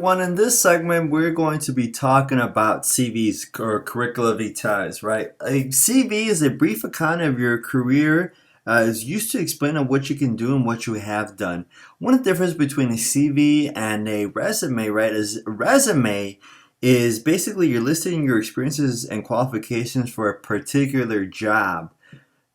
In this segment, we're going to be talking about CVs or curricula vitae, right? A CV is a brief account of your career. Is used to explain on what you can do and what you have done. One of the difference between a CV and a resume, right, is a resume is basically you're listing your experiences and qualifications for a particular job.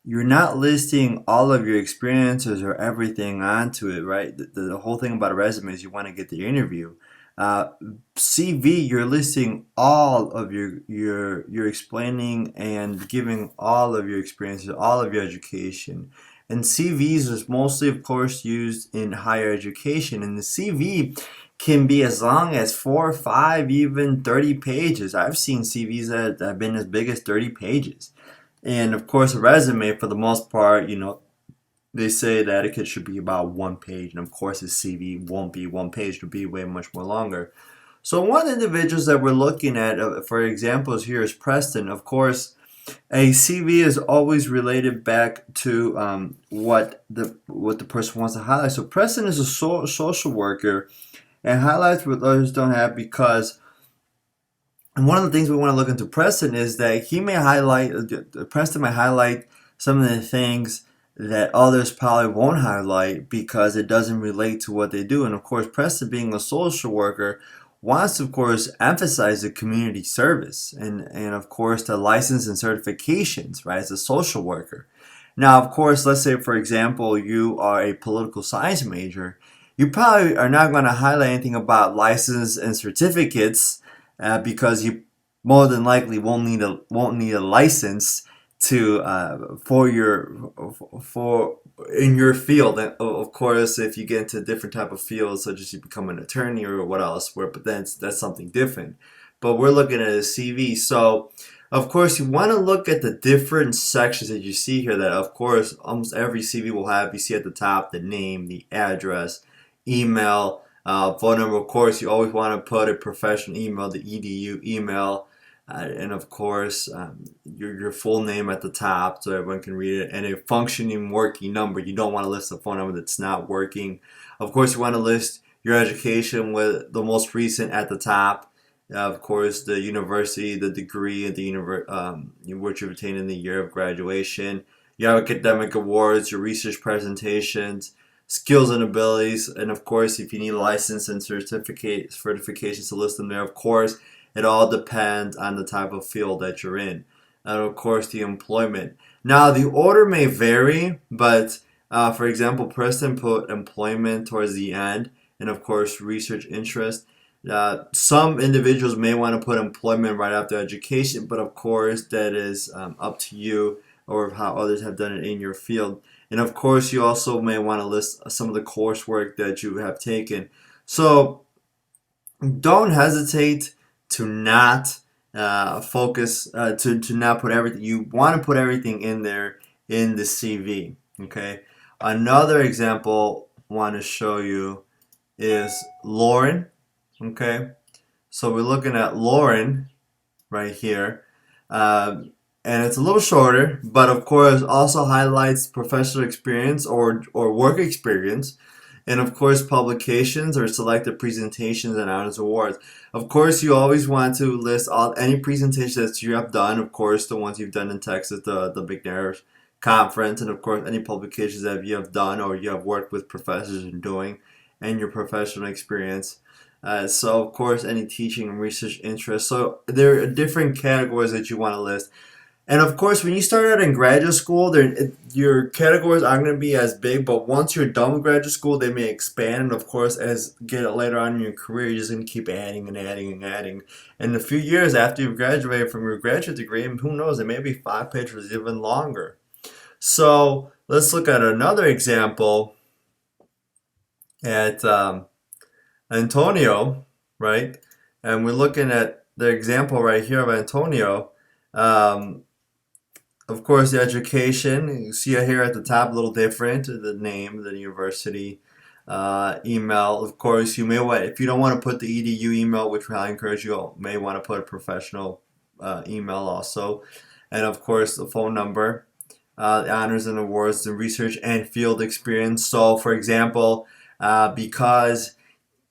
You're not listing all of your experiences or everything onto it, right? The whole thing about a resume is you want to get the interview. Uh, CV, you're listing all of you're explaining and giving all of your experiences, all of your education. And CVs is mostly, of course, used in higher education. And the CV can be as long as 4, 5, even 30 pages. I've seen CVs that have been as big as 30 pages. And of course, a resume, for the most part, they say the etiquette should be about 1 page. And of course, a CV won't be 1 page, it'll be way much more longer. So, one of the individuals that we're looking at, for examples here, is Preston. Of course, a CV is always related back to what the person wants to highlight. So, Preston is a social worker and highlights what others don't have because. And one of the things we want to look into Preston is that Preston may highlight some of the things that others probably won't highlight because it doesn't relate to what they do. And of course, Preston, being a social worker, wants to, of course, emphasize the community service and of course, the license and certifications, right, as a social worker. Now, of course, let's say, for example, you are a political science major. You probably are not going to highlight anything about license and certificates because you more than likely won't need a license to for in your field. And of course, if you get into different type of fields, such as you become an attorney or what else, but that's something different. But we're looking at a CV, so of course you want to look at the different sections that you see here. That of course almost every CV will have. You see at the top the name, the address, email. Phone number, of course, you always want to put a professional email, the EDU email, and of course, your full name at the top so everyone can read it, and a functioning working number. You don't want to list a phone number that's not working. Of course, you want to list your education with the most recent at the top. Of course, the university, the degree, and which you've obtained in the year of graduation. Your academic awards, your research presentations, skills and abilities, and of course, if you need a license and certifications to list them there. Of course, it all depends on the type of field that you're in, and of course, the employment. Now, the order may vary, but for example, Preston put employment towards the end, and of course, research interest. Some individuals may want to put employment right after education, but of course, that is up to you or how others have done it in your field. And of course, you also may want to list some of the coursework that you have taken. So don't hesitate to not to not put everything. You want to put everything in there in the CV. Okay. Another example I want to show you is Lauren. Okay. So we're looking at Lauren right here. And it's a little shorter, but of course also highlights professional experience or work experience, and of course publications or selected presentations and honors awards. Of course, you always want to list any presentations that you have done. Of course, the ones you've done in Texas, the McNair conference, and of course any publications that you have done or you have worked with professors in doing, and your professional experience. So of course any teaching and research interests. So there are different categories that you want to list. And of course, when you start out in graduate school, your categories aren't going to be as big. But once you're done with graduate school, they may expand. And of course, as get later on in your career, you're just going to keep adding and adding and adding. And a few years after you've graduated from your graduate degree, who knows, it may be 5 pages, even longer. So let's look at another example at Antonio, right? And we're looking at the example right here of Antonio. Of course, the education, you see it here at the top, a little different, the name, the university, email. Of course, you may want, if you don't want to put the EDU email, which I encourage you, may want to put a professional email also. And of course, the phone number, the honors and awards, the research and field experience. So, for example, because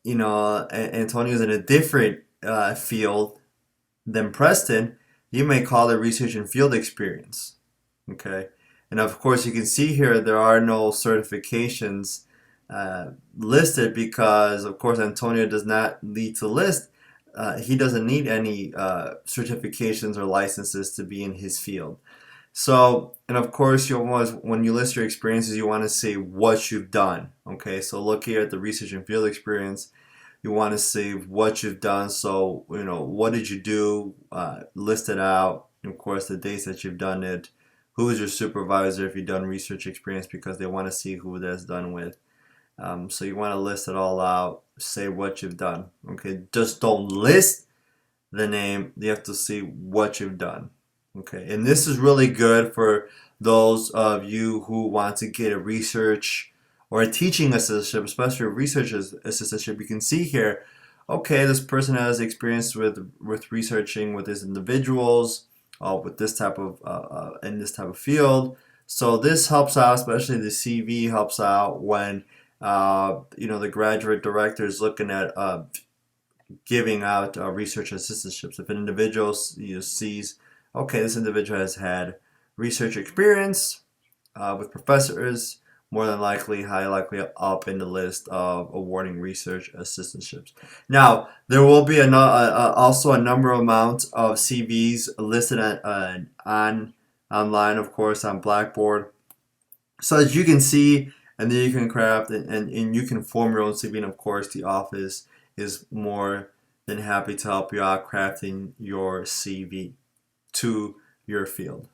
Antonio's in a different field than Preston, you may call it research and field experience. Okay. And of course, you can see here there are no certifications listed because, of course, Antonio does not need to list. He doesn't need any certifications or licenses to be in his field. So, and of course, you want when you list your experiences, you want to say what you've done. Okay, so look here at the research and field experience. You want to say what you've done. So, what did you do? List it out. Of course, the dates that you've done it. Who is your supervisor if you've done research experience, because they want to see who that's done with. So you want to list it all out. Say what you've done. Okay, just don't list the name. You have to see what you've done. Okay, and this is really good for those of you who want to get a research or a teaching assistantship, especially a research assistantship. You can see here, okay, this person has experience with researching with these individuals, with this type of in this type of field. So this helps out, especially the CV helps out when the graduate director is looking at giving out research assistantships. If an individual sees, okay, this individual has had research experience with professors, more than likely, highly likely up in the list of awarding research assistantships. Now, there will be also a number amount of CVs listed online, of course, on Blackboard, so that you can see, and then you can craft and you can form your own CV. And of course, the office is more than happy to help you out crafting your CV to your field.